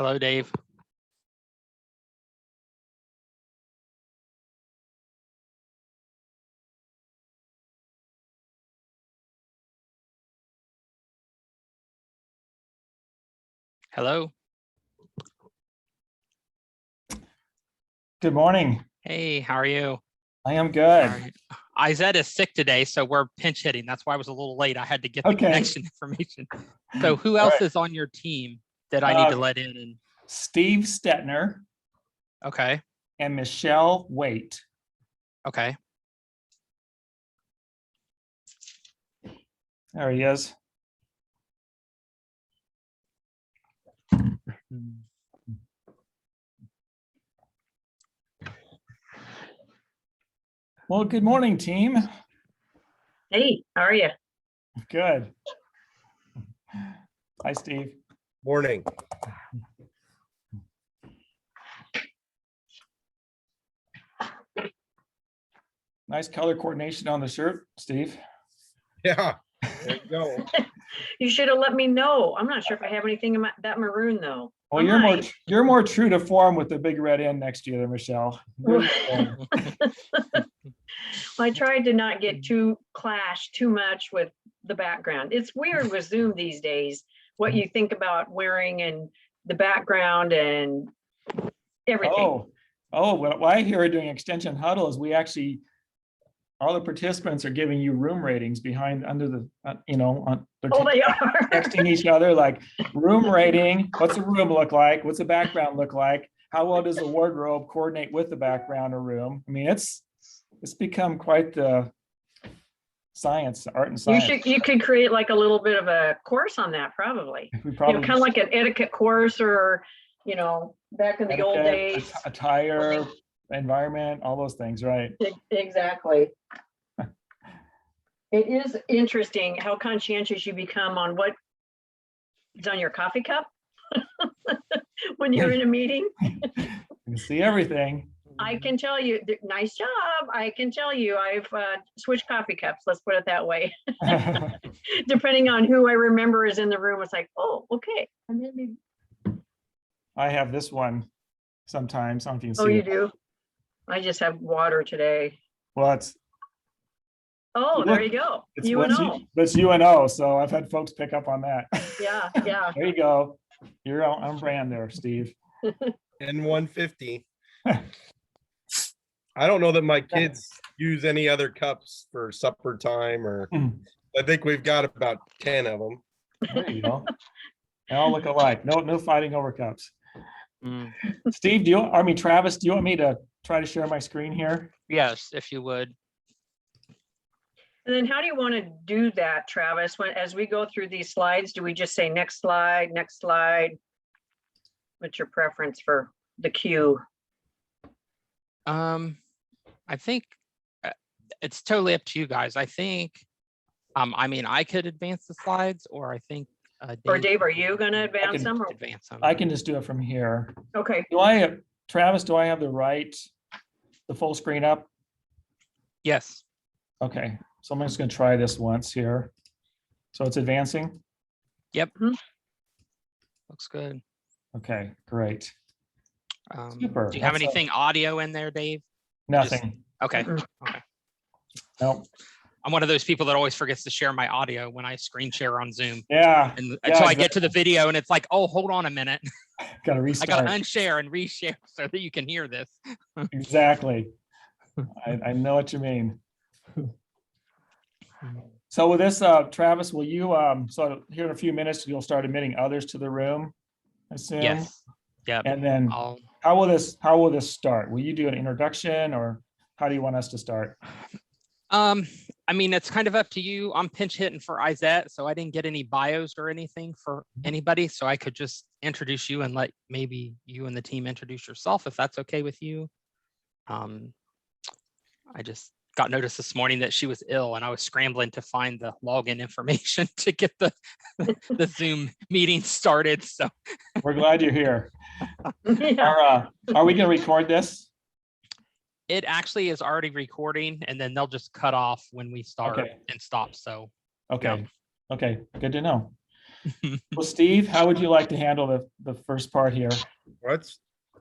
Hello, Dave. Hello. Good morning. Hey, how are you? I am good. All right. Izette is sick today, so we're pinch hitting. That's why I was a little late. I had to get the Okay. connection information. So who All else right. is on your team that I need to let in? And Steve Stetner okay, and Michelle Waite. okay. There he is. Well, good morning, team. Hey, how are you? Good. Hi, Steve. Morning. Nice color coordination on the shirt, Steve. Yeah, there you go. You should have let me know. I'm not sure if I have anything in that maroon though. Well, you're more true to form with the big red end next to you there, Michelle. I tried to not get clashed too much with the background. It's weird with Zoom these days, what you think about wearing and the background and everything. What I hear doing extension huddle is we actually, all the participants are giving you room ratings under the, they're They are. texting each other like room rating. What's the room look like? What's the background look like? How well does the wardrobe coordinate with the background or room? I mean, it's become quite the science, art and science. You could create like a little bit of a course on that probably. We probably kind of like an etiquette course or, back in the old days. Attire, environment, all those things, right? Exactly. It is interesting how conscientious you become on what is on your coffee cup when you're in a meeting. You can see everything. I can tell you, nice job. I can tell you, I've switched coffee cups. Let's put it that way. Depending on who I remember is in the room, it's like, oh, okay. I have this one sometimes. I don't know if you can see. Oh, you do? I just have water today. Well, it's. Oh, there you go. UNO. It's UNO. So I've had folks pick up on that. Yeah. There you go. You're on brand there, Steve. N150. I don't know that my kids use any other cups for supper time, or I think we've got about 10 of them. There you go. They all look alike. No fighting over cups. Steve, Travis, do you want me to try to share my screen here? Yes, if you would. And then how do you want to do that, Travis? As we go through these slides, do we just say next slide, next slide? What's your preference for the cue? I think it's totally up to you guys. I think, I could advance the slides, or I think Dave, are you going to advance them? Advance them. I can just do it from here. Okay. Travis, do I have the full screen up? Yes. Okay, so I'm just going to try this once here. So it's advancing? Yep. Looks good. Okay, great. Super. Do you have anything audio in there, Dave? Nothing. Okay. Nope. I'm one of those people that always forgets to share my audio when I screen share on Zoom. Yeah. Until I get to the video and it's like, oh, hold on a minute. Got to restart. I got to unshare and reshare so that you can hear this. Exactly. I know what you mean. So with this, Travis, will you, so here in a few minutes, you'll start admitting others to the room, I assume? Yes. Yeah. And then how will this start? Will you do an introduction, or how do you want us to start? It's kind of up to you. I'm pinch hitting for Izette, so I didn't get any bios or anything for anybody. So I could just introduce you and let maybe you and the team introduce yourself, if that's okay with you. I just got notice this morning that she was ill, and I was scrambling to find the login information to get the Zoom meeting started. So we're glad you're here. Yeah. Are we going to record this? It actually is already recording, and then they'll just cut off when we start and stop. So okay, good to know. Well, Steve, how would you like to handle the first part here?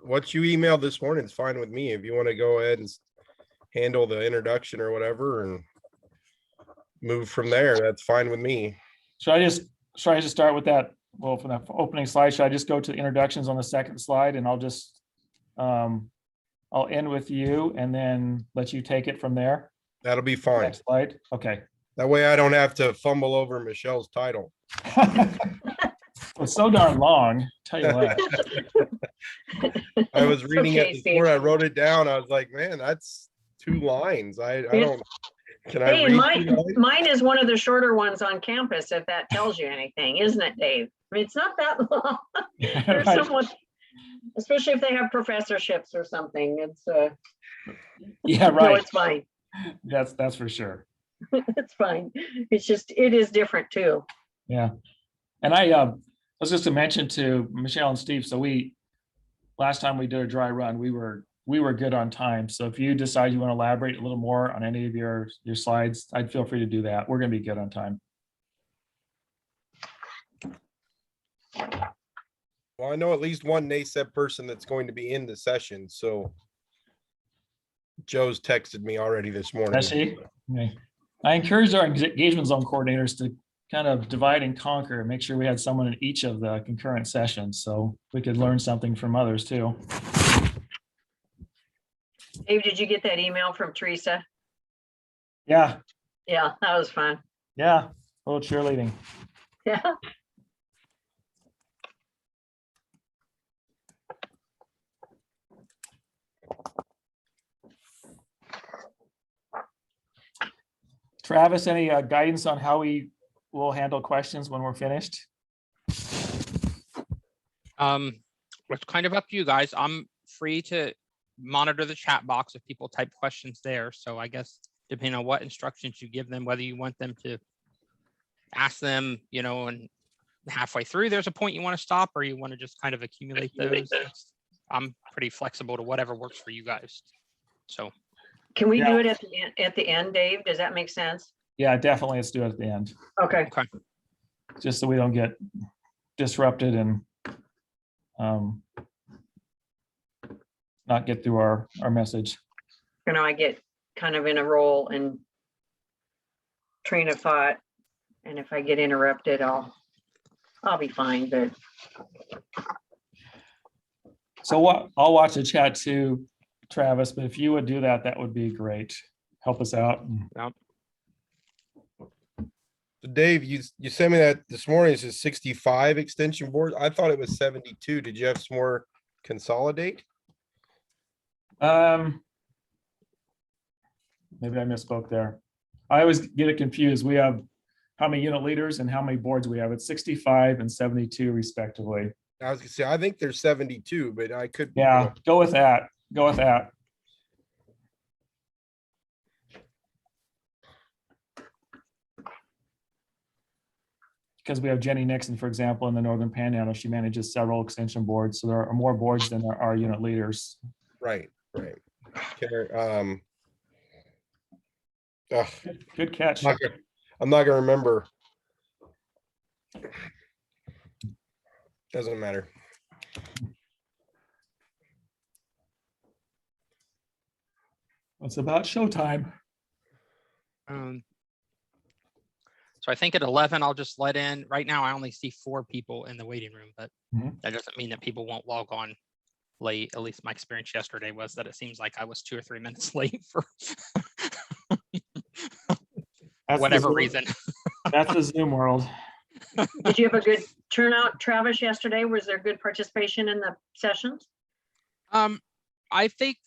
What you emailed this morning is fine with me. If you want to go ahead and handle the introduction or whatever and move from there, that's fine with me. Should I just start with that? Well, from that opening slide, should I just go to introductions on the second slide and I'll just, I'll end with you and then let you take it from there? That'll be fine. Next slide. Okay. That way I don't have to fumble over Michelle's title. It's so darn long, tell you what. I was It's reading okay, it this Steve. morning. I wrote it down. I was like, man, that's 2 lines. I don't, can I Hey, read 2 lines? mine is one of the shorter ones on campus, if that tells you anything, isn't it, Dave? I mean, it's not that long. There's Right. someone, especially if they have professorships or something, it's, Yeah, no, right. it's fine. That's for sure. It's fine. It's just, it is different too. Yeah. And I was just to mention to Michelle and Steve, so last time we did a dry run, we were good on time. So if you decide you want to elaborate a little more on any of your slides, I'd feel free to do that. We're going to be good on time. Well, I know at least one NACEB person that's going to be in the session. So Joe's texted me already this morning. Does she? Okay. I encourage our engagement zone coordinators to kind of divide and conquer, make sure we had someone in each of the concurrent sessions, so we could learn something from others too. Dave, did you get that email from Teresa? Yeah, Yeah, that was fun. yeah, a little cheerleading. Yeah. Travis, any guidance on how we will handle questions when we're finished? It's kind of up to you guys. I'm free to monitor the chat box if people type questions there. So I guess depending on what instructions you give them, whether you want them to ask them, you know, and halfway through there's a point you want to stop, or you want to just kind of accumulate those. I'm pretty flexible to whatever works for you guys. So Can we Yeah. do it at the end, Dave? Does that make sense? Yeah, definitely. Let's do it at the end, Okay. just so we don't get disrupted and not get through our message. You know, I get kind of in a role and train of thought. And if I get interrupted, I'll be fine, but So I'll watch the chat too, Travis, but if you would do that, that would be great. Help us out. So Dave, you sent me that this morning. It says 65 extension boards. I thought it was 72. Did you have some more consolidate? Maybe I misspoke there. I always get it confused. We have how many unit leaders and how many boards we have. It's 65 and 72 respectively. I was gonna say, I think there's 72, but I could. you Yeah, know, go with that. Go with that. Because we have Jenny Nixon, for example, in the Northern Panhandle, she manages several extension boards. So there are more boards than there are unit leaders. Right. Okay, Good catch. I'm not gonna remember. Doesn't matter. It's about showtime. So I think at 11, I'll just let in. Right now, I only see 4 people in the waiting room, but that doesn't mean that people won't log on late. At least my experience yesterday was that it seems like I was 2 or 3 minutes late for whatever reason. That's the Zoom world. did you have a good turnout, Travis, yesterday? Was there good participation in the sessions? I think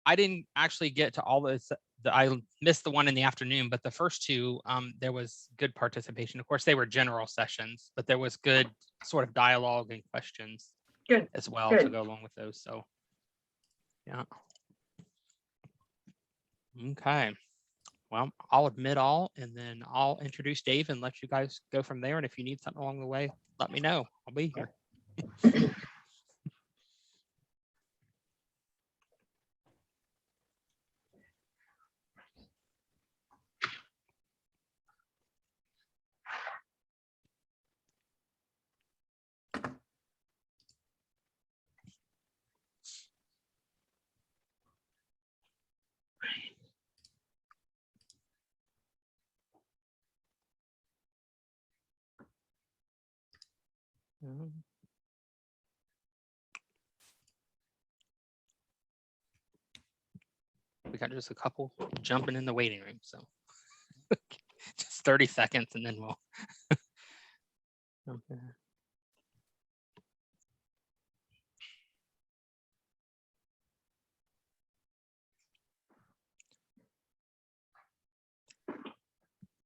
I didn't actually get to all this. I missed the one in the afternoon, but the first 2, there was good participation. Of course, they were general sessions, but there was good sort of dialogue and questions Good. as well Good. to go along with those. So, yeah. Okay. Well, I'll admit all, and then I'll introduce Dave and let you guys go from there. And if you need something along the way, let me know. I'll be here. We got just a couple jumping in the waiting room, so just 30 seconds and then we'll jump in.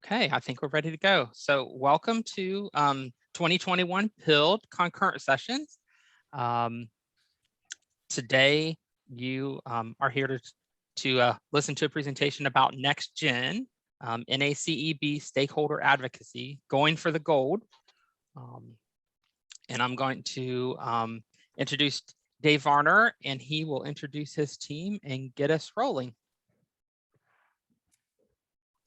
Okay, I think we're ready to go. So welcome to 2021 PILD concurrent sessions. Today, you are here to listen to a presentation about NextGEN, NACEB Stakeholder Advocacy, going for the gold. And I'm going to introduce Dave Varner, and he will introduce his team and get us rolling.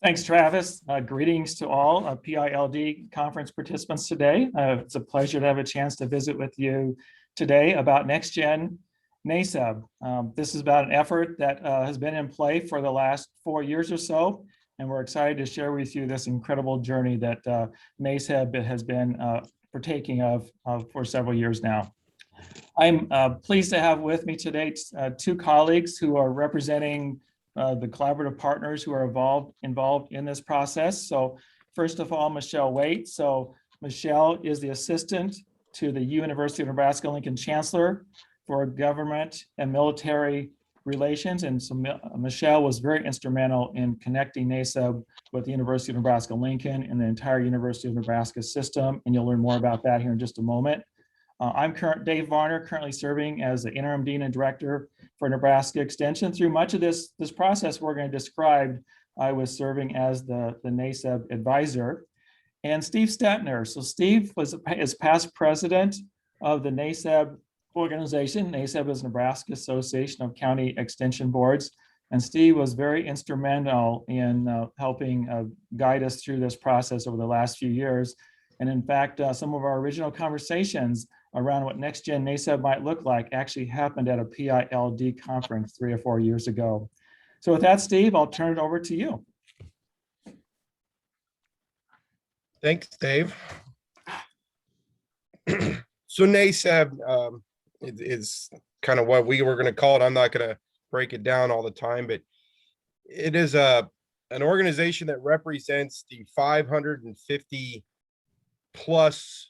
Thanks, Travis. Greetings to all PILD conference participants today. It's a pleasure to have a chance to visit with you today about NextGEN NACEB. This is about an effort that has been in play for the last 4 years or so, and we're excited to share with you this incredible journey that NACEB has been partaking of for several years now. I'm pleased to have with me today two colleagues who are representing the collaborative partners who are involved in this process. So first of all, Michelle Waite. So Michelle is the assistant to the University of Nebraska-Lincoln Chancellor for Government and Military Relations. And so Michelle was very instrumental in connecting NACEB with the University of Nebraska-Lincoln and the entire University of Nebraska system. And you'll learn more about that here in just a moment. I'm Dave Varner, currently serving as the interim dean and director for Nebraska Extension. Through much of this process we're going to describe, I was serving as the NACEB advisor. And Steve Stetner. So Steve is past president of the NACEB organization. NACEB is Nebraska Association of County Extension Boards. And Steve was very instrumental in helping guide us through this process over the last few years. And in fact, some of our original conversations around what NextGEN NACEB might look like actually happened at a PILD conference 3 or 4 years ago. So with that, Steve, I'll turn it over to you. Thanks, Dave. So NACEB is kind of what we were going to call it. I'm not going to break it down all the time, but it is an organization that represents the 550 plus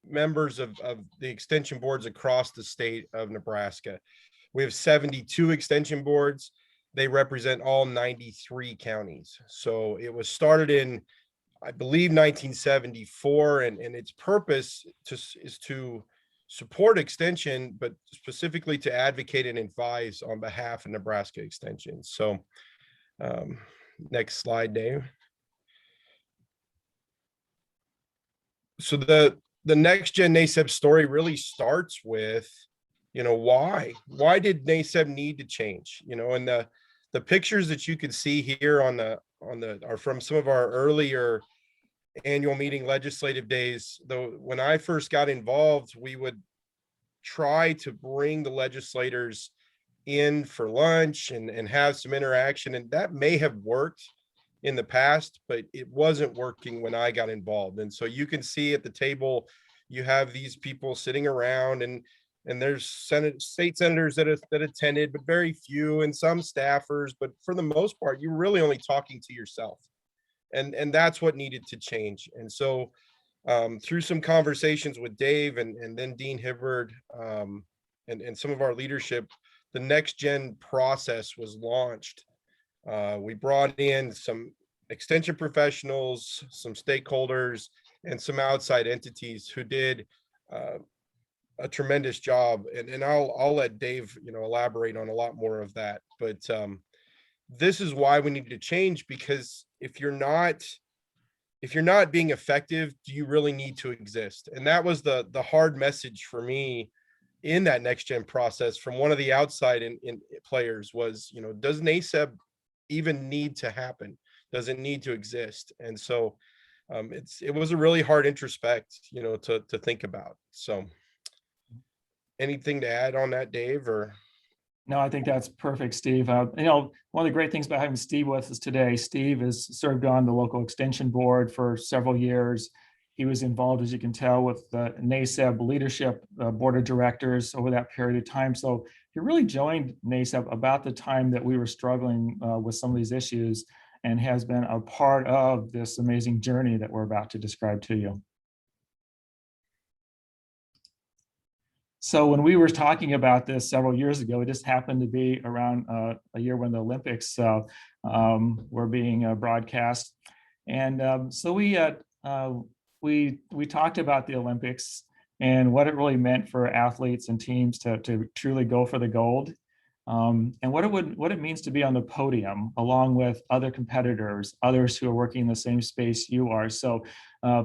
members of the extension boards across the state of Nebraska. We have 72 extension boards. They represent all 93 counties. So it was started in, I believe, 1974, and its purpose is to support extension, but specifically to advocate and advise on behalf of Nebraska Extension. So next slide, Dave. So the NextGEN NACEB story really starts with, why did NACEB need to change? And the pictures that you can see here are from some of our earlier annual meeting legislative days. Though when I first got involved, we would try to bring the legislators in for lunch and have some interaction, and that may have worked in the past, but it wasn't working when I got involved. And so you can see at the table, you have these people sitting around, and there's state senators that attended, but very few, and some staffers. But for the most part, you're really only talking to yourself. And that's what needed to change. And so through some conversations with Dave and then Dean Hibbard and some of our leadership, the NextGEN process was launched. We brought in some extension professionals, some stakeholders, and some outside entities who did a tremendous job. And I'll let Dave, elaborate on a lot more of that. But this is why we need to change, because if you're not being effective, do you really need to exist? And that was the hard message for me in that NextGEN process from one of the outside in players was, does NACEB even need to happen? Does it need to exist? And so it was a really hard introspect, to think about. So anything to add on that, Dave? Or No, I think that's perfect, Steve. One of the great things about having Steve with us today, Steve has served on the local extension board for several years. He was involved, as you can tell, with the NACEB leadership board of directors over that period of time. So he really joined NACEB about the time that we were struggling with some of these issues, and has been a part of this amazing journey that we're about to describe to you. So when we were talking about this several years ago, it just happened to be around a year when the Olympics were being broadcast. And so we talked about the Olympics and what it really meant for athletes and teams to truly go for the gold, and what it means to be on the podium along with other competitors, others who are working in the same space you are. So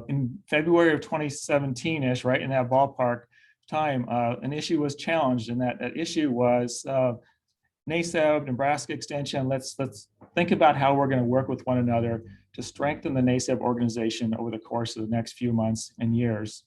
in February of 2017-ish, right in that ballpark time, an issue was challenged, and that issue was NACEB, Nebraska Extension. Let's think about how we're going to work with one another to strengthen the NACEB organization over the course of the next few months and years.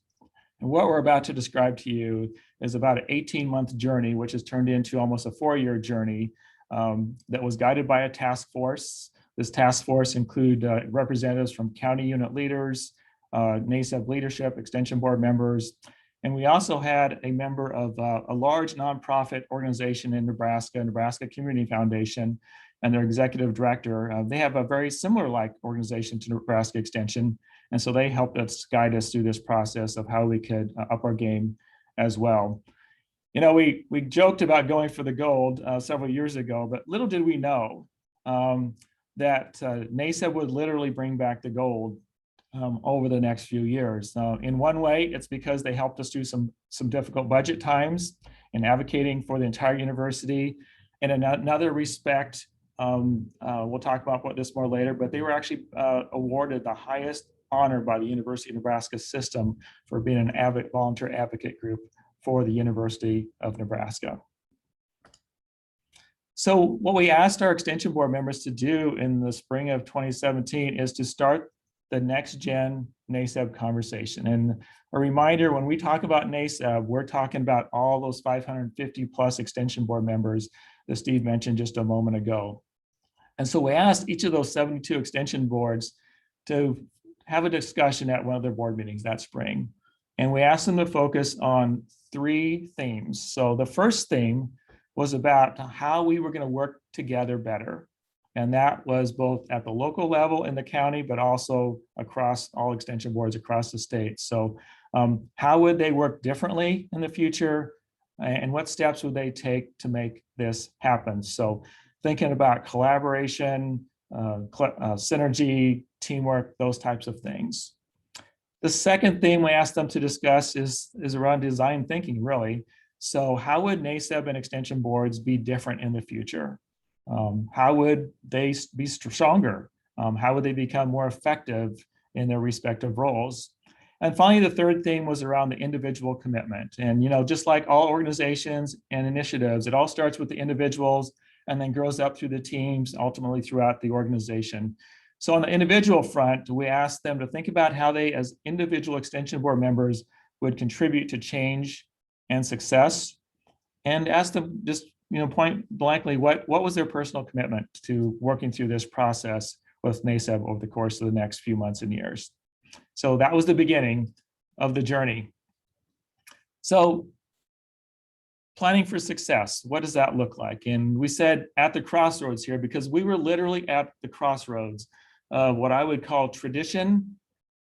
And what we're about to describe to you is about an 18-month journey, which has turned into almost a 4-year journey that was guided by a task force. This task force include representatives from county unit leaders, NACEB leadership, extension board members, and we also had a member of a large nonprofit organization in Nebraska, Nebraska Community Foundation, and their executive director. They have a very similar like organization to Nebraska Extension. And so they helped us guide us through this process of how we could up our game as well. You know, we joked about going for the gold several years ago, but little did we know that NACEB would literally bring back the gold over the next few years. In one way, it's because they helped us through some difficult budget times and advocating for the entire university. In another respect, we'll talk about this more later, but they were actually awarded the highest honor by the University of Nebraska system for being an volunteer advocate group for the University of Nebraska. So what we asked our extension board members to do in the spring of 2017 is to start the NextGEN NACEB conversation. And a reminder, when we talk about NACEB, we're talking about all those 550 plus extension board members that Steve mentioned just a moment ago. And so we asked each of those 72 extension boards to have a discussion at one of their board meetings that spring. And we asked them to focus on 3 themes. So the first theme was about how we were going to work together better. And that was both at the local level in the county, but also across all extension boards across the state. So how would they work differently in the future? And what steps would they take to make this happen? So thinking about collaboration, synergy, teamwork, those types of things. The second theme we asked them to discuss is around design thinking, really. So how would NACEB and extension boards be different in the future? How would they be stronger? How would they become more effective in their respective roles? And finally, the third theme was around the individual commitment. And, you know, just like all organizations and initiatives, it all starts with the individuals and then grows up through the teams, ultimately throughout the organization. So on the individual front, we asked them to think about how they, as individual extension board members, would contribute to change and success, and ask them just, you know, point blankly, what was their personal commitment to working through this process with NACEB over the course of the next few months and years. So that was the beginning of the journey. So planning for success, what does that look like? And we said at the crossroads here, because we were literally at the crossroads of what I would call tradition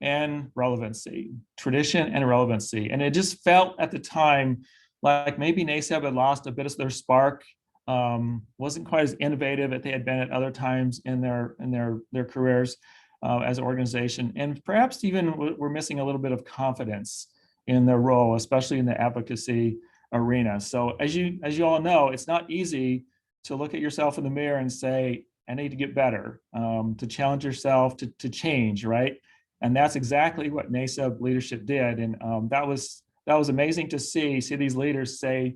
and relevancy, And it just felt at the time like maybe NACEB had lost a bit of their spark, wasn't quite as innovative as they had been at other times in their careers as an organization, and perhaps even we're missing a little bit of confidence in their role, especially in the advocacy arena. So as you all know, it's not easy to look at yourself in the mirror and say, I need to get better, to challenge yourself, to change, right? And that's exactly what NACEB leadership did, and that was amazing to see these leaders say,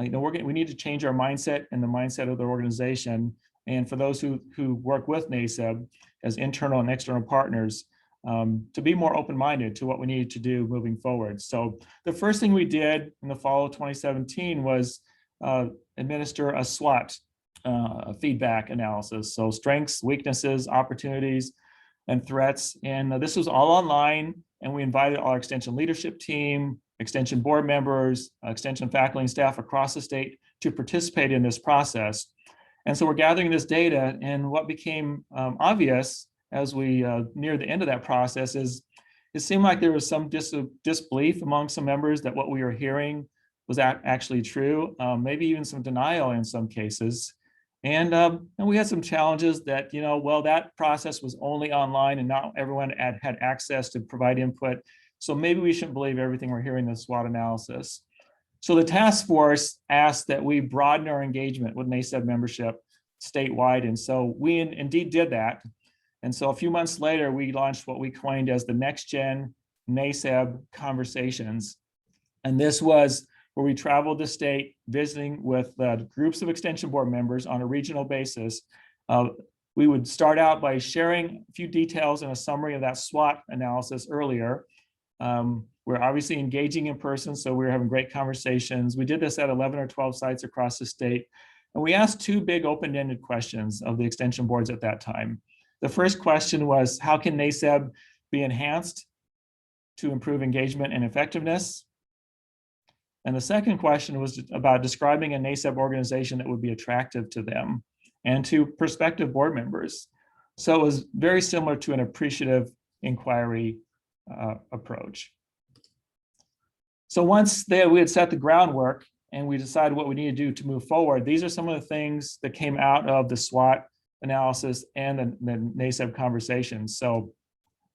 you know, we need to change our mindset and the mindset of the organization. And for those who work with NACEB as internal and external partners, to be more open-minded to what we need to do moving forward. So the first thing we did in the fall of 2017 was administer a SWOT feedback analysis. So strengths, weaknesses, opportunities. and threats. And this was all online, and we invited our extension leadership team, extension board members, extension faculty and staff across the state to participate in this process. And so we're gathering this data, and what became obvious as we near the end of that process is it seemed like there was some disbelief among some members that what we were hearing was actually true, maybe even some denial in some cases. And we had some challenges that, well, that process was only online and not everyone had access to provide input. So maybe we shouldn't believe everything we're hearing in the SWOT analysis. So the task force asked that we broaden our engagement with NACEB membership statewide. And so we indeed did that. And so a few months later, we launched what we coined as the NextGEN NACEB Conversations. And this was where we traveled the state visiting with groups of extension board members on a regional basis. We would start out by sharing a few details and a summary of that SWOT analysis earlier. We're obviously engaging in person, so we were having great conversations. We did this at 11 or 12 sites across the state. And we asked two big open-ended questions of the extension boards at that time. The first question was, how can NACEB be enhanced to improve engagement and effectiveness? And the second question was about describing a NACEB organization that would be attractive to them and to prospective board members. So it was very similar to an appreciative inquiry approach. So once we had set the groundwork and we decided what we need to do to move forward, these are some of the things that came out of the SWOT analysis and the NACEB conversations. So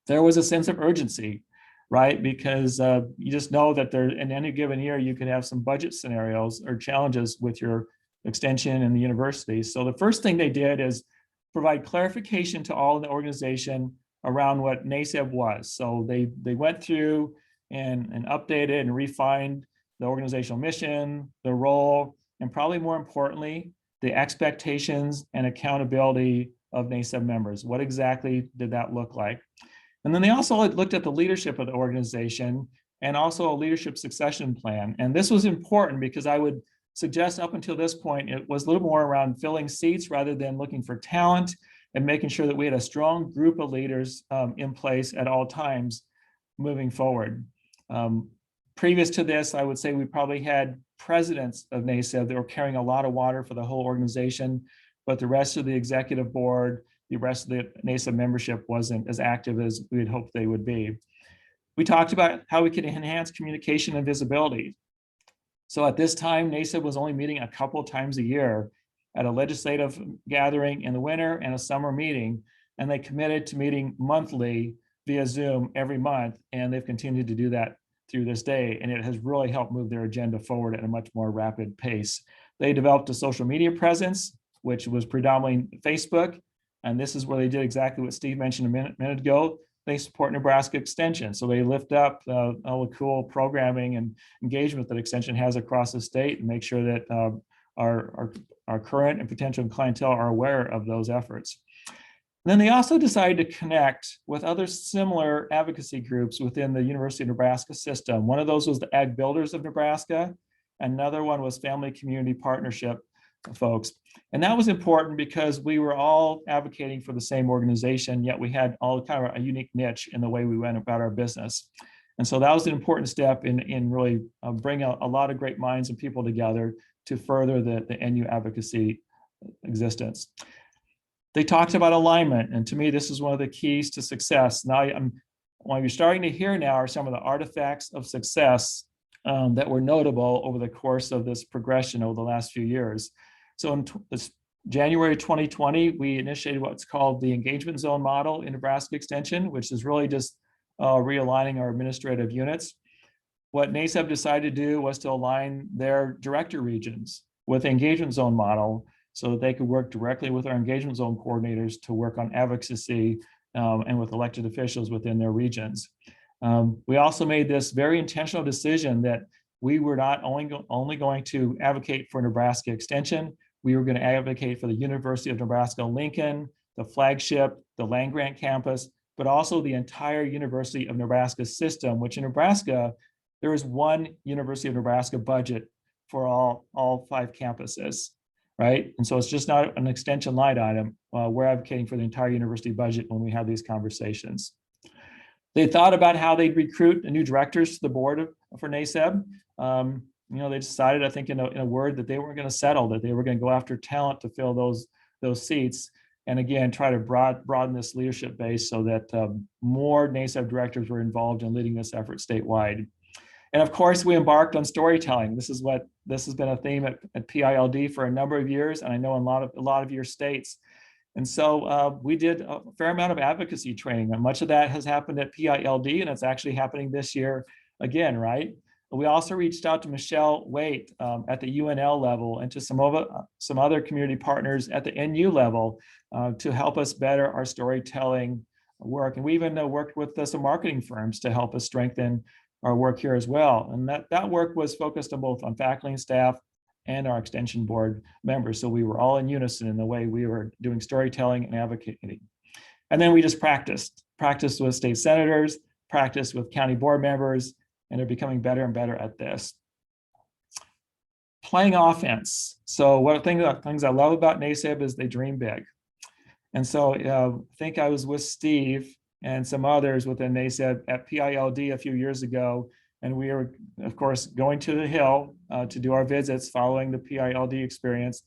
there was a sense of urgency, right? Because you just know that there, in any given year, you could have some budget scenarios or challenges with your extension and the university. So the first thing they did is provide clarification to all in the organization around what NACEB was. So they went through and updated and refined the organizational mission, the role, and probably more importantly, the expectations and accountability of NACEB members. What exactly did that look like? And then they also looked at the leadership of the organization and also a leadership succession plan. And this was important because I would suggest up until this point, it was a little more around filling seats rather than looking for talent and making sure that we had a strong group of leaders in place at all times moving forward. Previous to this, I would say we probably had presidents of NACEB that were carrying a lot of water for the whole organization, but the rest of the executive board, the rest of the NACEB membership wasn't as active as we had hoped they would be. We talked about how we could enhance communication and visibility. So at this time, NACEB was only meeting a couple of times a year at a legislative gathering in the winter and a summer meeting, and they committed to meeting monthly via Zoom every month, and they've continued to do that through this day, and it has really helped move their agenda forward at a much more rapid pace. They developed a social media presence, which was predominantly Facebook, and this is where they did exactly what Steve mentioned a minute ago. They support Nebraska Extension, so they lift up all the cool programming and engagement that Extension has across the state and make sure that our current and potential clientele are aware of those efforts. And then they also decided to connect with other similar advocacy groups within the University of Nebraska system. One of those was the Ag Builders of Nebraska. Another one was Family Community Partnership folks. And that was important because we were all advocating for the same organization, yet we had all kind of a unique niche in the way we went about our business. And so that was an important step in really bringing a lot of great minds and people together to further the NU advocacy existence. They talked about alignment, and to me, this is one of the keys to success. Now, what you're starting to hear now are some of the artifacts of success that were notable over the course of this progression over the last few years. So in January 2020, we initiated what's called the engagement zone model in Nebraska Extension, which is really just realigning our administrative units. What NACEB decided to do was to align their director regions with the engagement zone model so that they could work directly with our engagement zone coordinators to work on advocacy and with elected officials within their regions. We also made this very intentional decision that we were not only going to advocate for Nebraska Extension, we were going to advocate for the University of Nebraska-Lincoln, the flagship, the land-grant campus, but also the entire University of Nebraska system, which in Nebraska, there is one University of Nebraska budget for all 5 campuses. right? And so it's just not an extension line item. We're advocating for the entire university budget when we have these conversations. They thought about how they'd recruit new directors to the board for NACEB. They decided, I think, in a word, that they weren't going to settle, that they were going to go after talent to fill those seats. And again, try to broaden this leadership base so that more NACEB directors were involved in leading this effort statewide. And of course, we embarked on storytelling. This has been a theme at PILD for a number of years, and I know in a lot of your states. And so we did a fair amount of advocacy training, and much of that has happened at PILD, and it's actually happening this year again, right? We also reached out to Michelle Waite at the UNL level and to some other community partners at the NU level to help us better our storytelling work. And we even worked with some marketing firms to help us strengthen our work here as well. And that work was focused on both on faculty and staff and our extension board members. So we were all in unison in the way we were doing storytelling and advocating. And then we just practiced with state senators, practiced with county board members, and they're becoming better and better at this. Playing offense. So one of the things I love about NACEB is they dream big. And so I think I was with Steve and some others within NACEB at PILD a few years ago. And we were, of course, going to the Hill to do our visits following the PILD experience.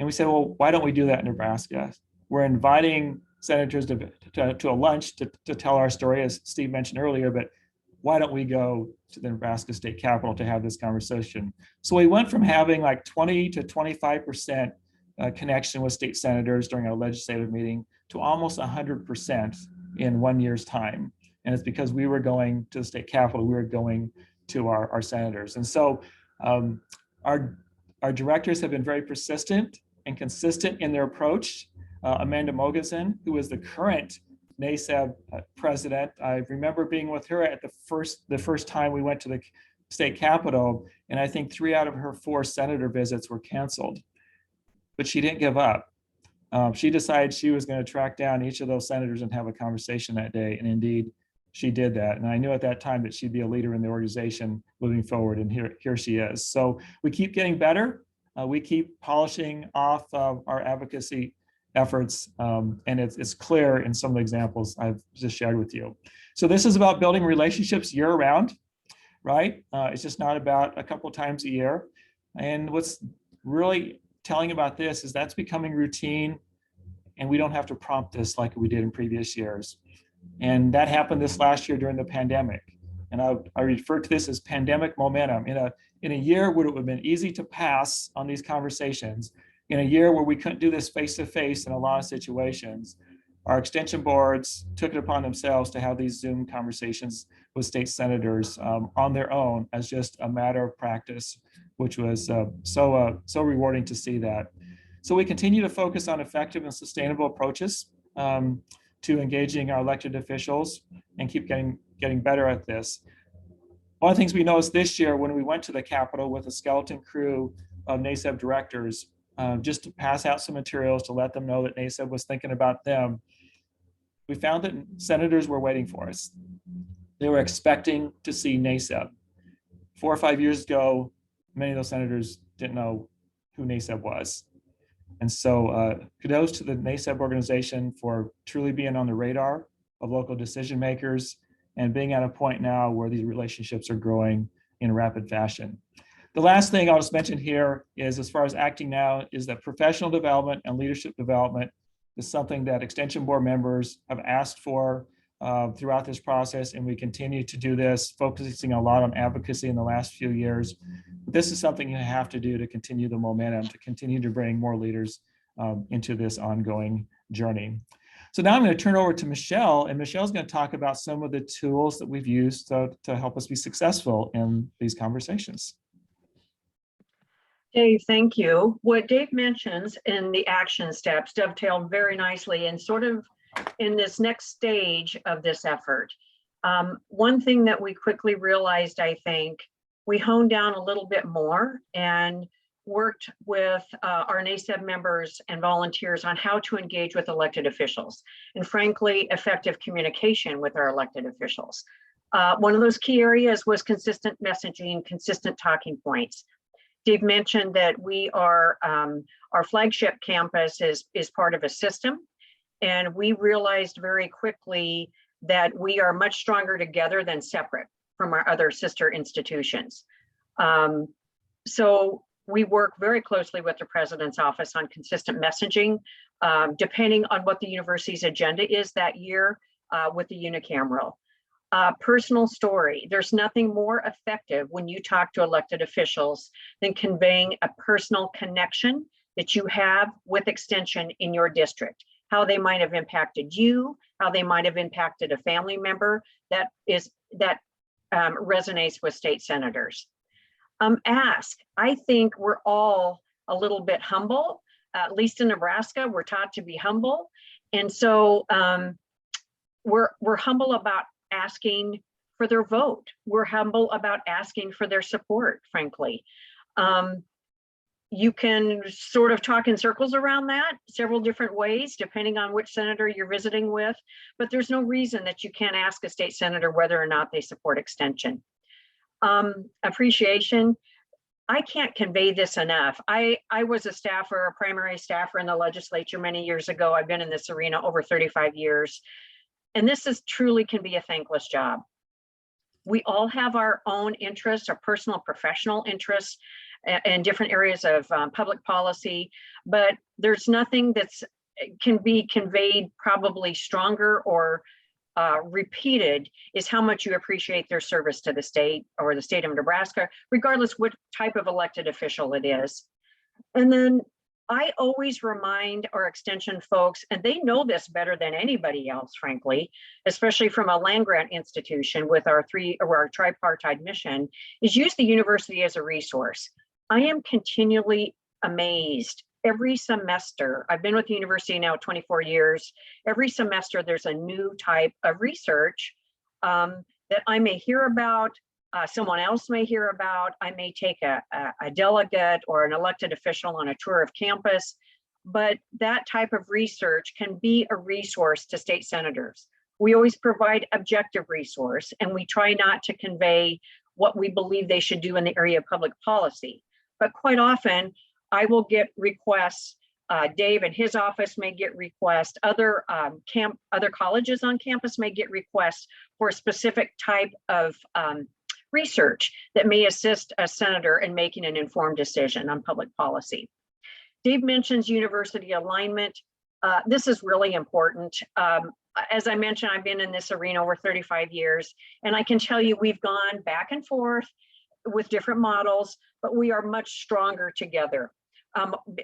And we said, well, why don't we do that in Nebraska? We're inviting senators to a lunch to tell our story, as Steve mentioned earlier, but why don't we go to the Nebraska State Capitol to have this conversation? So we went from having like 20 to 25% connection with state senators during our legislative meeting to almost 100% in 1 year's time. And it's because we were going to the state capitol, we were going to our senators. And so our directors have been very persistent and consistent in their approach. Amanda Mogensen, who is the current NACEB president, I remember being with her at the first time we went to the state capitol, and I think 3 out of her 4 senator visits were canceled. But she didn't give up. She decided she was going to track down each of those senators and have a conversation that day, and indeed, she did that. And I knew at that time that she'd be a leader in the organization moving forward, and here she is. So we keep getting better. We keep polishing off our advocacy efforts, and it's clear in some of the examples I've just shared with you. So this is about building relationships year round, right? It's just not about a couple times a year. And what's really telling about this is that's becoming routine, and we don't have to prompt this like we did in previous years. And that happened this last year during the pandemic. And I refer to this as pandemic momentum. In a year where it would have been easy to pass on these conversations, in a year where we couldn't do this face-to-face in a lot of situations, our extension boards took it upon themselves to have these Zoom conversations with state senators on their own as just a matter of practice, which was so rewarding to see that. So we continue to focus on effective and sustainable approaches to engaging our elected officials and keep getting better at this. One of the things we noticed this year when we went to the Capitol with a skeleton crew of NACEB directors, just to pass out some materials to let them know that NACEB was thinking about them, we found that senators were waiting for us. They were expecting to see NACEB. 4 or 5 years ago, many of those senators didn't know who NACEB was. And so kudos to the NACEB organization for truly being on the radar of local decision makers and being at a point now where these relationships are growing in rapid fashion. The last thing I'll just mention here is, as far as acting now, is that professional development and leadership development is something that extension board members have asked for throughout this process, and we continue to do this, focusing a lot on advocacy in the last few years. But this is something you have to do to continue the momentum, to continue to bring more leaders into this ongoing journey. So now I'm going to turn over to Michelle, and Michelle's going to talk about some of the tools that we've used to help us be successful in these conversations. Dave, thank you. What Dave mentions in the action steps dovetailed very nicely and sort of in this next stage of this effort. One thing that we quickly realized, I think, we honed down a little bit more and worked with our NACEB members and volunteers on how to engage with elected officials, and frankly, effective communication with our elected officials. One of those key areas was consistent messaging, consistent talking points. Dave mentioned that we are, our flagship campus is part of a system. And we realized very quickly that we are much stronger together than separate from our other sister institutions. So we work very closely with the president's office on consistent messaging, depending on what the university's agenda is that year with the unicameral. Personal story. There's nothing more effective when you talk to elected officials than conveying a personal connection that you have with Extension in your district, how they might have impacted you, how they might have impacted a family member that resonates with state senators. Ask. I think we're all a little bit humble, at least in Nebraska, we're taught to be humble. And so we're humble about asking for their vote. We're humble about asking for their support, frankly. You can sort of talk in circles around that several different ways, depending on which senator you're visiting with, but there's no reason that you can't ask a state senator whether or not they support Extension. Appreciation. I can't convey this enough. I was a staffer, a primary staffer in the legislature many years ago. I've been in this arena over 35 years. And this is truly can be a thankless job. We all have our own interests, our personal, professional interests in different areas of public policy, but there's nothing that's can be conveyed probably stronger or repeated is how much you appreciate their service to the state or the state of Nebraska, regardless what type of elected official it is. And then I always remind our Extension folks, and they know this better than anybody else, frankly, especially from a land grant institution with our tripartite mission, is use the university as a resource. I am continually amazed every semester. I've been with the university now 24 years. Every semester, there's a new type of research that I may hear about, someone else may hear about. I may take a delegate or an elected official on a tour of campus, but that type of research can be a resource to state senators. We always provide objective resource, and we try not to convey what we believe they should do in the area of public policy. But quite often, I will get requests. Dave and his office may get requests. Other colleges on campus may get requests for a specific type of research that may assist a senator in making an informed decision on public policy. Dave mentions university alignment. This is really important. As I mentioned, I've been in this arena over 35 years, and I can tell you we've gone back and forth with different models, but we are much stronger together,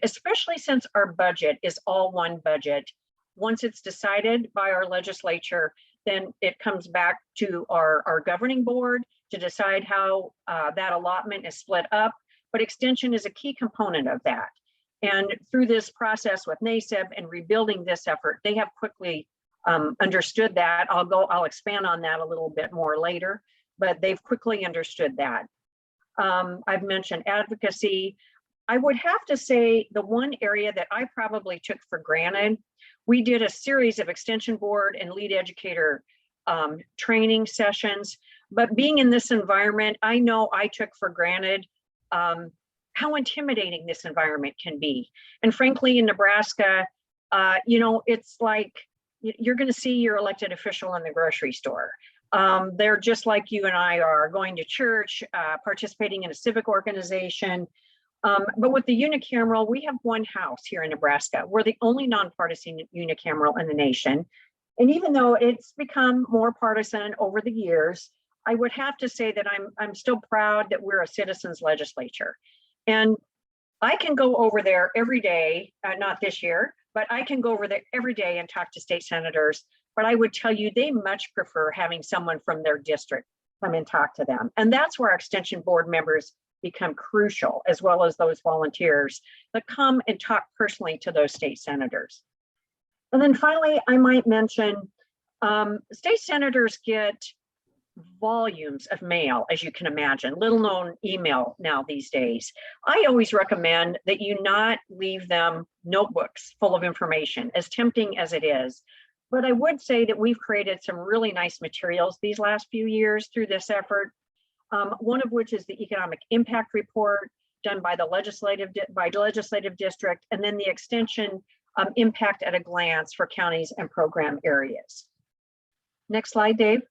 especially since our budget is all one budget. Once it's decided by our legislature, then it comes back to our governing board to decide how that allotment is split up, but Extension is a key component of that. And through this process with NACEB and rebuilding this effort, they have quickly understood that. I'll expand on that a little bit more later, but they've quickly understood that. I've mentioned advocacy. I would have to say the one area that I probably took for granted, we did a series of Extension board and lead educator training sessions, but being in this environment, I know I took for granted how intimidating this environment can be. And frankly, in Nebraska, it's like you're going to see your elected official in the grocery store. They're just like you and I are, going to church, participating in a civic organization. But with the unicameral, we have one house here in Nebraska. We're the only nonpartisan unicameral in the nation. And even though it's become more partisan over the years, I would have to say that I'm still proud that we're a citizens legislature. And I can go over there every day, not this year, but I can go over there every day and talk to state senators. But I would tell you they much prefer having someone from their district come and talk to them. And that's where our Extension board members become crucial, as well as those volunteers that come and talk personally to those state senators. And then finally, I might mention state senators get volumes of mail, as you can imagine, little known email now these days. I always recommend that you not leave them notebooks full of information, as tempting as it is. But I would say that we've created some really nice materials these last few years through this effort. One of which is the economic impact report. done by the legislative district, and then the extension impact at a glance for counties and program areas. Next slide, Dave.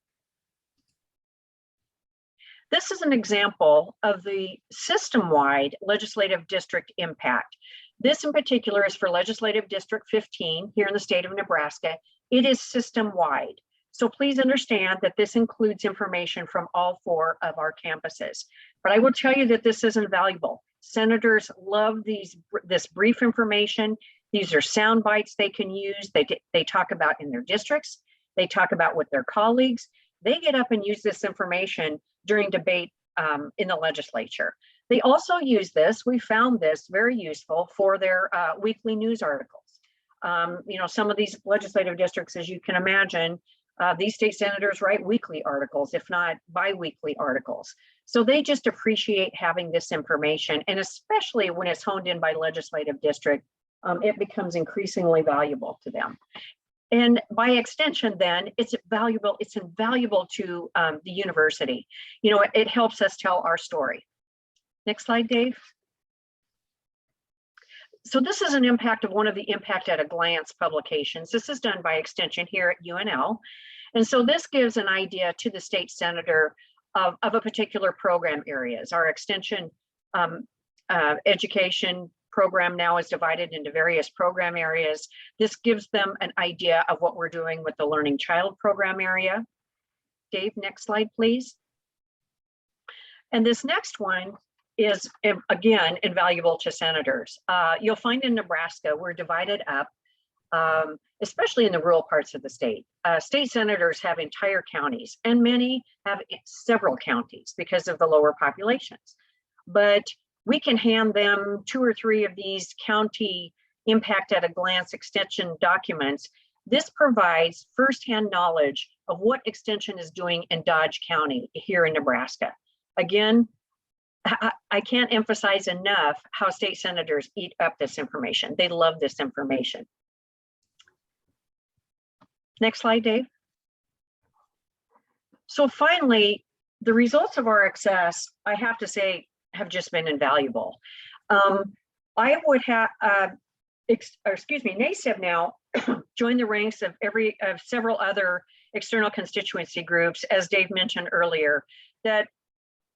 This is an example of the system-wide legislative district impact. This in particular is for legislative district 15 here in the state of Nebraska. It is system-wide. So please understand that this includes information from all 4 of our campuses. But I will tell you that this is invaluable. Senators love this brief information. These are sound bites they can use. They talk about in their districts. They talk about with their colleagues. They get up and use this information during debate in the legislature. They also use this, we found this very useful for their weekly news articles. You know, some of these legislative districts, as you can imagine, these state senators write weekly articles, if not bi-weekly articles. So they just appreciate having this information, and especially when it's honed in by legislative district, it becomes increasingly valuable to them. And by extension, then it's invaluable to the university. You know, it helps us tell our story. Next slide, Dave. So this is an impact of one of the Impact at a Glance publications. This is done by extension here at UNL. And so this gives an idea to the state senator of a particular program areas. Our extension education program now is divided into various program areas. This gives them an idea of what we're doing with the Learning Child program area. Dave, next slide, please. And this next one is, again, invaluable to senators. You'll find in Nebraska, we're divided up, especially in the rural parts of the state. State senators have entire counties, and many have several counties because of the lower populations. But we can hand them 2 or 3 of these county Impact at a Glance extension documents. This provides firsthand knowledge of what extension is doing in Dodge County here in Nebraska. Again, I can't emphasize enough how state senators eat up this information. They love this information. Next slide, Dave. So finally, the results of our access, I have to say, have just been invaluable. I would have, NACEB now joined the ranks of several other external constituency groups, as Dave mentioned earlier, that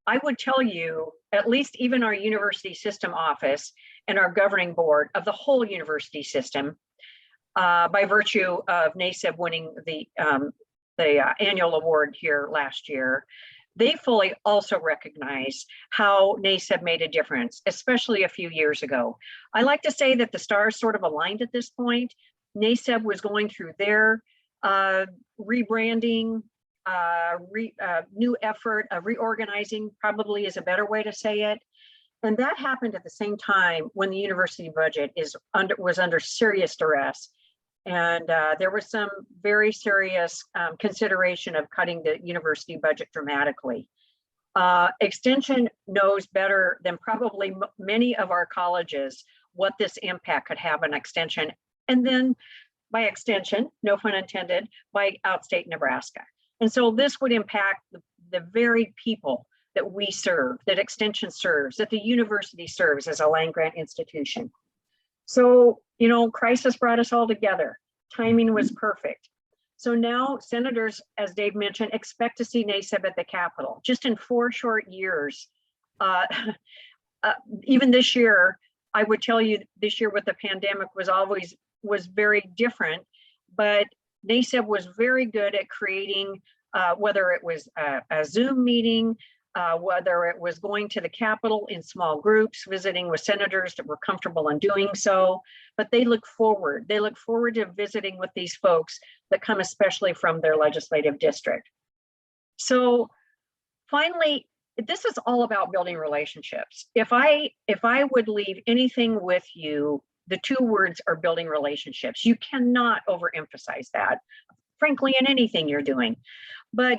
I would tell you, at least even our university system office and our governing board of the whole university system, by virtue of NACEB winning the annual award here last year, they fully also recognize how NACEB made a difference, especially a few years ago. I like to say that the stars sort of aligned at this point. NACEB was going through their rebranding, new effort, reorganizing probably is a better way to say it. And that happened at the same time when the university budget was under serious duress. And there was some very serious consideration of cutting the university budget dramatically. Extension knows better than probably many of our colleges what this impact could have on extension. And then by extension, no pun intended, by outstate Nebraska. And so this would impact the very people that we serve, that extension serves, that the university serves as a land grant institution. So, you know, crisis brought us all together. Timing was perfect. So now senators, as Dave mentioned, expect to see NACEB at the Capitol. Just in 4 short years, even this year, I would tell you this year with the pandemic was very different, but NACEB was very good at creating, whether it was a Zoom meeting, whether it was going to the Capitol in small groups, visiting with senators that were comfortable in doing so, but they look forward. They look forward to visiting with these folks that come especially from their legislative district. So finally, this is all about building relationships. If I would leave anything with you, the 2 words are building relationships. You cannot overemphasize that, frankly, in anything you're doing. But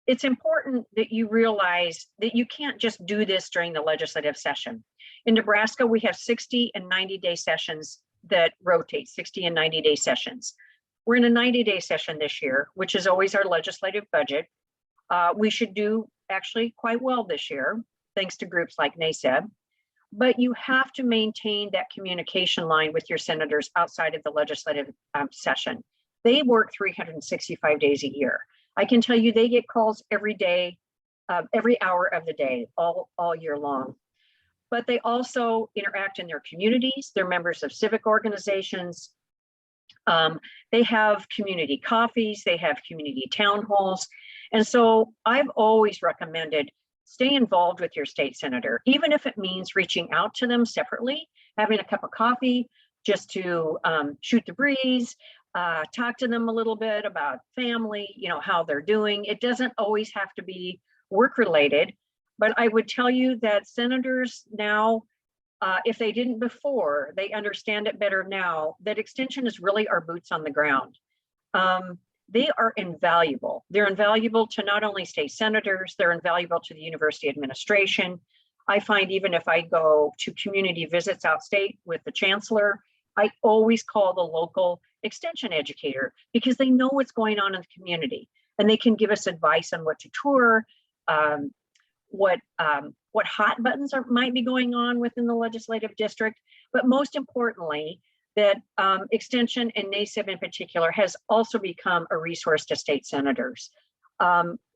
it's important that you realize that you can't just do this during the legislative session. In Nebraska, we have 60 and 90-day sessions that rotate, 60 and 90-day sessions. We're in a 90-day session this year, which is always our legislative budget. We should do actually quite well this year, thanks to groups like NACEB. but you have to maintain that communication line with your senators outside of the legislative session. They work 365 days a year. I can tell you they get calls every day, every hour of the day, all year long. But they also interact in their communities. They're members of civic organizations. They have community coffees, they have community town halls. And so I've always recommended stay involved with your state senator, even if it means reaching out to them separately, having a cup of coffee just to shoot the breeze, talk to them a little bit about family, you know, how they're doing. It doesn't always have to be work related, but I would tell you that senators now, if they didn't before, they understand it better now, that extension is really our boots on the ground. They are invaluable. They're invaluable to not only state senators, they're invaluable to the university administration. I find even if I go to community visits outstate with the chancellor, I always call the local extension educator because they know what's going on in the community and they can give us advice on what to tour, what hot buttons might be going on within the legislative district, but most importantly, that extension and NACEB in particular has also become a resource to state senators.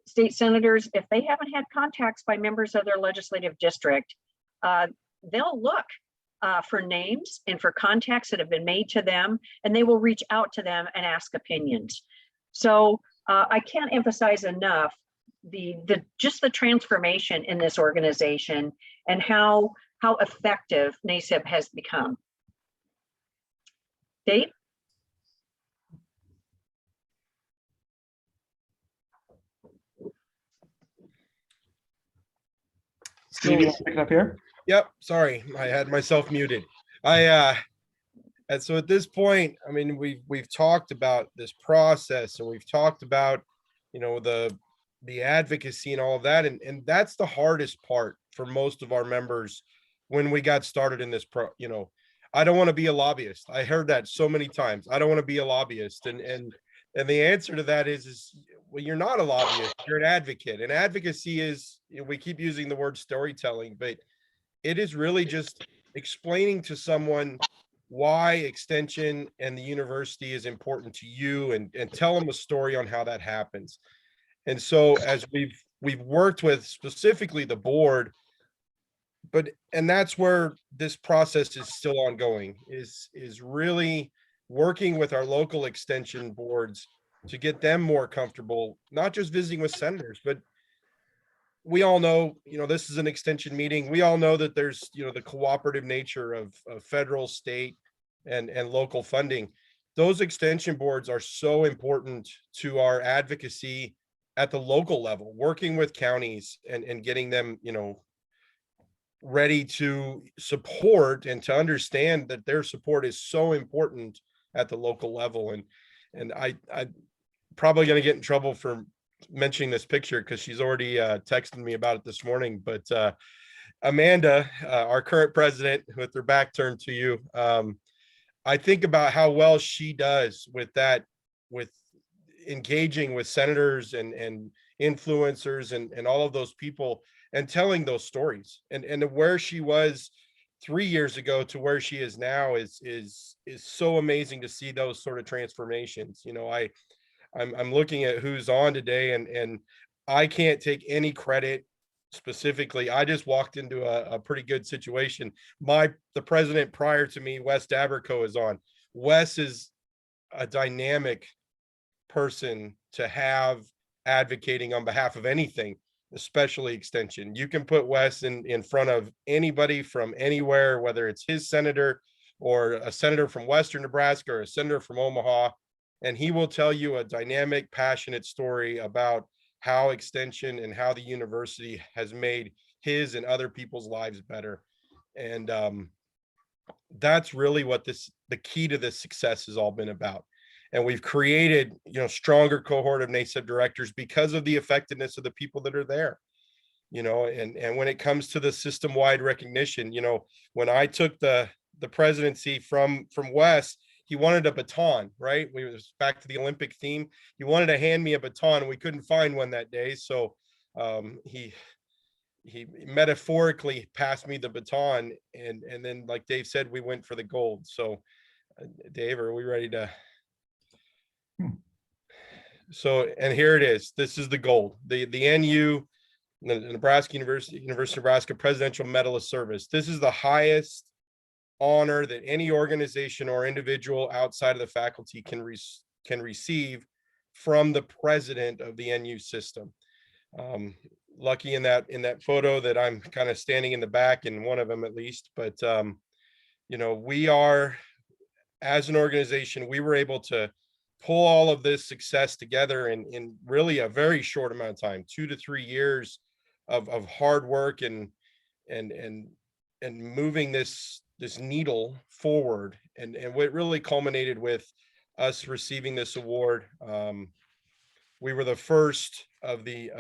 State senators, if they haven't had contacts by members of their legislative district, they'll look for names and for contacts that have been made to them, and they will reach out to them and ask opinions. So I can't emphasize enough just the transformation in this organization and how effective NACEB has become. Dave? Steve, you want to pick it up here? Yep, sorry, I had myself muted. And so at this point, I mean, we've talked about this process and we've talked about, you know, the advocacy and all of that. And that's the hardest part for most of our members when we got started in this you know, I don't want to be a lobbyist. I heard that so many times. I don't want to be a lobbyist. And the answer to that is well, you're not a lobbyist, you're an advocate. And advocacy is, you know, we keep using the word storytelling, but it is really just explaining to someone why extension and the university is important to you and tell them a story on how that happens. And so as we've worked with specifically the board, and that's where this process is still ongoing, is really working with our local extension boards to get them more comfortable, not just visiting with senators, but we all know, you know, this is an extension meeting. We all know that there's, you know, the cooperative nature of federal, state, and local funding. Those extension boards are so important to our advocacy at the local level, working with counties and getting them, you know, ready to support and to understand that their support is so important at the local level. And I probably going to get in trouble for mentioning this picture because she's already texted me about it this morning. But Amanda, our current president, with her back turned to you, I think about how well she does with that, with engaging with senators and influencers and all of those people and telling those stories and where she was 3 years ago to where she is now is so amazing to see those sort of transformations. You know, I'm looking at who's on today and I can't take any credit specifically. I just walked into a pretty good situation. The president prior to me, Wes Daberco, is on. Wes is a dynamic person to have advocating on behalf of anything, especially extension. You can put Wes in front of anybody from anywhere, whether it's his senator or a senator from Western Nebraska or a senator from Omaha, and he will tell you a dynamic, passionate story about how extension and how the university has made his and other people's lives better. And that's really what the key to this success has all been about. And we've created, you know, stronger cohort of NACEB directors because of the effectiveness of the people that are there. You know, and when it comes to the system-wide recognition, you know, when I took the presidency from Wes, he wanted a baton, right? We was back to the Olympic theme. He wanted to hand me a baton and we couldn't find one that day. So he metaphorically passed me the baton, and then, like Dave said, we went for the gold. So Dave, are we ready to? So, and here it is. This is the gold. The NU, the Nebraska University of Nebraska Presidential Medal of Service. This is the highest honor that any organization or individual outside of the faculty can receive from the president of the NU system. Lucky in that photo that I'm kind of standing in the back, in one of them at least. But you know, we are, as an organization, we were able to pull all of this success together in really a very short amount of time, 2 to 3 years of hard work and moving this needle forward. And what really culminated with us receiving this award. We were the first of the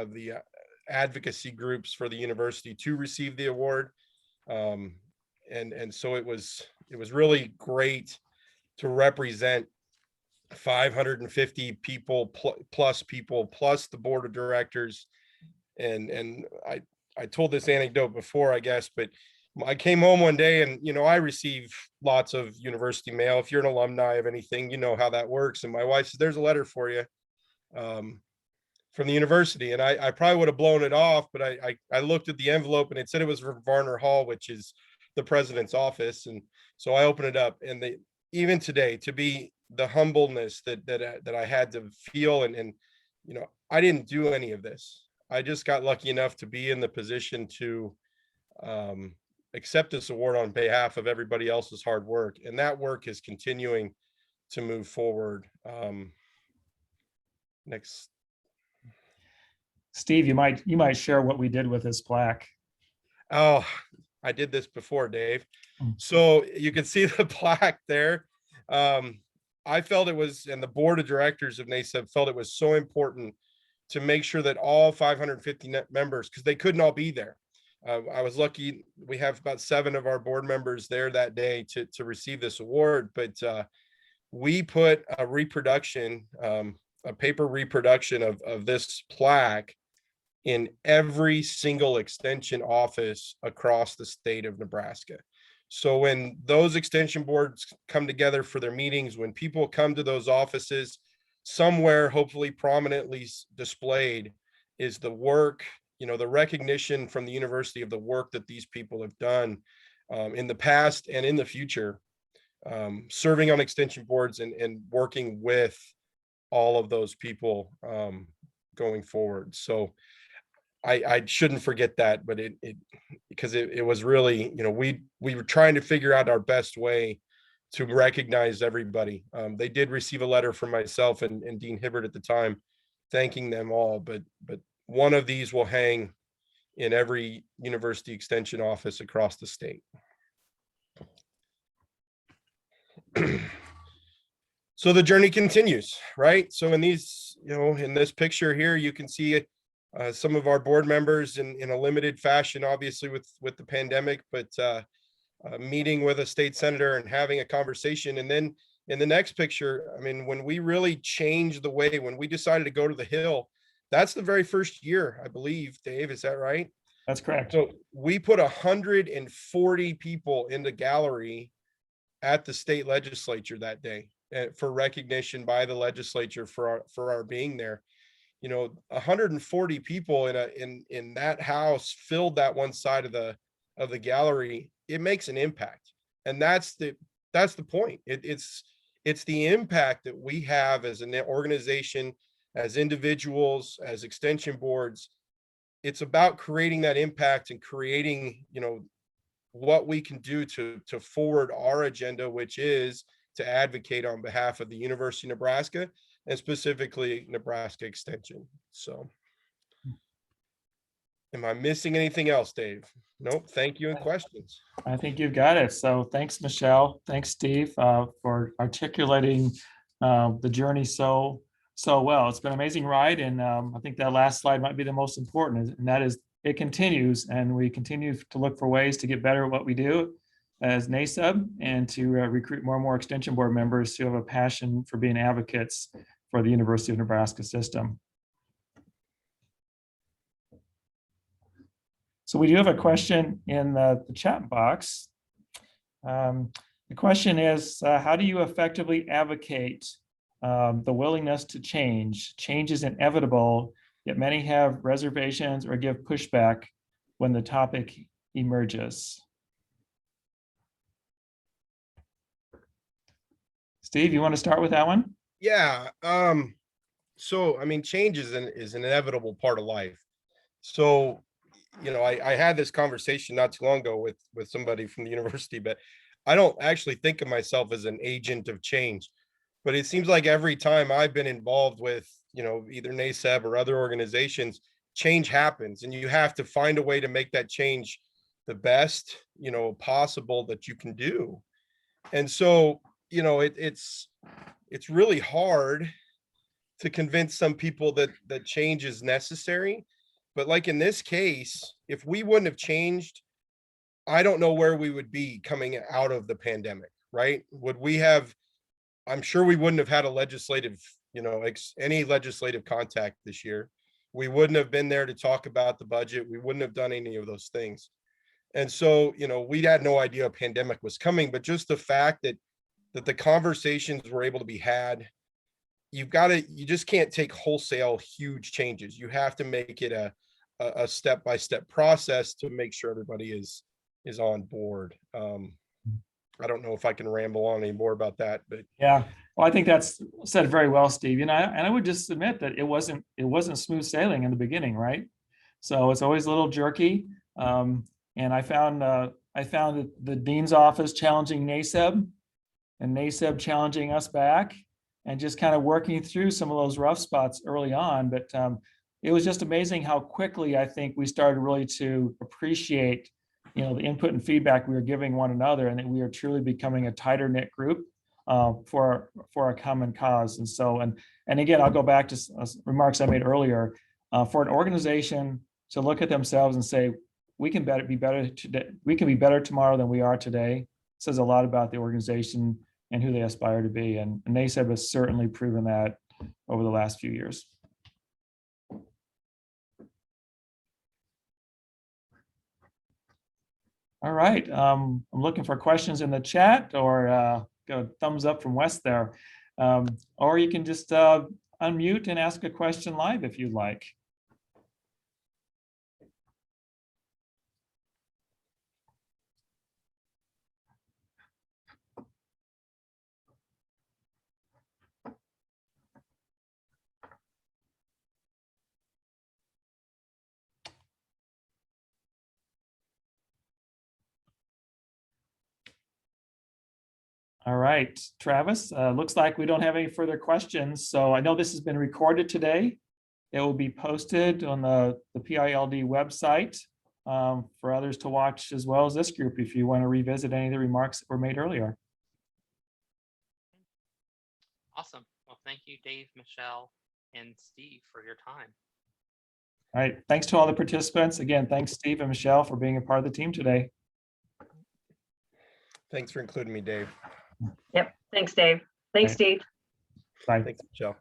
advocacy groups for the university to receive the award. And so it was really great to represent 550 people plus the board of directors. And I told this anecdote before, I guess, but I came home one day and, you know, I receive lots of university mail. If you're an alumni of anything, you know how that works. And my wife says, there's a letter for you from the university. And I probably would have blown it off, but I looked at the envelope and it said it was from Varner Hall, which is the president's office. And so I opened it up, and even today, to be the humbleness that I had to feel, and you know, I didn't do any of this. I just got lucky enough to be in the position to accept this award on behalf of everybody else's hard work, and that work is continuing to move forward. Next, Steve, you might share what we did with this plaque. oh, I did this before, Dave. So you can see the plaque there. I felt it was, and the board of directors of NACEB felt it was so important to make sure that all 550 members, because they couldn't all be there. I was lucky. We have about 7 of our board members there that day to receive this award, but we put a reproduction, a paper reproduction of this plaque in every single extension office across the state of Nebraska. So when those extension boards come together for their meetings, when people come to those offices, somewhere hopefully prominently displayed is the work, you know, the recognition from the university of the work that these people have done in the past and in the future, serving on extension boards and working with all of those people going forward. So I shouldn't forget that, but because it was really, you know, we were trying to figure out our best way to recognize everybody. They did receive a letter from myself and Dean Hibbert at the time, thanking them all, but one of these will hang in every university extension office across the state. So the journey continues, right? So in these, you know, in this picture here, you can see some of our board members in a limited fashion, obviously with the pandemic, but meeting with a state senator and having a conversation. And then in the next picture, I mean, when we really changed the way, when we decided to go to the Hill, that's the very first year, I believe, Dave, is that right? That's correct. So we put 140 people in the gallery at the state legislature that day for recognition by the legislature for our being there. You know, 140 people in that house filled that one side of the gallery. It makes an impact, and that's the point. It's the impact that we have as an organization, as individuals, as extension boards. It's about creating that impact and creating, you know, what we can do to forward our agenda, which is to advocate on behalf of the University of Nebraska and specifically Nebraska Extension. So am I missing anything else, Dave? Nope. Thank you, and questions. I think you've got it. So thanks, Michelle. Thanks, Steve, for articulating the journey so well. It's been an amazing ride. And I think that last slide might be the most important, and that is it continues, and we continue to look for ways to get better at what we do as NACEB and to recruit more and more extension board members who have a passion for being advocates for the University of Nebraska system. So we do have a question in the chat box. The question is, how do you effectively advocate the willingness to change? Change is inevitable, yet many have reservations or give pushback when the topic emerges. Steve, you want to start with that one? Yeah. So I mean, change is an inevitable part of life. So, you know, I had this conversation not too long ago with somebody from the university, but I don't actually think of myself as an agent of change. But it seems like every time I've been involved with, you know, either NACEB or other organizations, change happens, and you have to find a way to make that change the best, you know, possible that you can do. And so, you know, it's really hard to convince some people that change is necessary. But like in this case, if we wouldn't have changed, I don't know where we would be coming out of the pandemic, right? Would we have, I'm sure we wouldn't have had a legislative, you know, any legislative contact this year. We wouldn't have been there to talk about the budget. We wouldn't have done any of those things. And so, you know, we had no idea a pandemic was coming, but just the fact that the conversations were able to be had, you just can't take wholesale huge changes. You have to make it a step-by-step process to make sure everybody is on board. I don't know if I can ramble on any more about that, but yeah, well, I think that's said very well, Steve. You know, and I would just admit that it wasn't smooth sailing in the beginning, right? So it's always a little jerky. And I found the dean's office challenging NACEB, and NACEB challenging us back, and just kind of working through some of those rough spots early on. But it was just amazing how quickly I think we started really to appreciate, you know, the input and feedback we were giving one another, and that we are truly becoming a tighter knit group for a common cause. And so, and again, I'll go back to remarks I made earlier. For an organization to look at themselves and say, we can be better today, we can be better tomorrow than we are today, says a lot about the organization and who they aspire to be. And NACEB has certainly proven that over the last few years. All right, I'm looking for questions in the chat, or got a thumbs up from Wes there. Or you can just unmute and ask a question live if you'd like. All right, Travis, looks like we don't have any further questions. So I know this has been recorded today. It will be posted on the PILD website for others to watch, as well as this group, if you want to revisit any of the remarks that were made earlier. Awesome. Well, thank you, Dave, Michelle, and Steve, for your time. All right, thanks to all the participants. Again, thanks, Steve and Michelle, for being a part of the team today. thanks for including me, Dave. Yep. Thanks, Dave. Thanks, Right. Steve. Bye. Thanks, Michelle.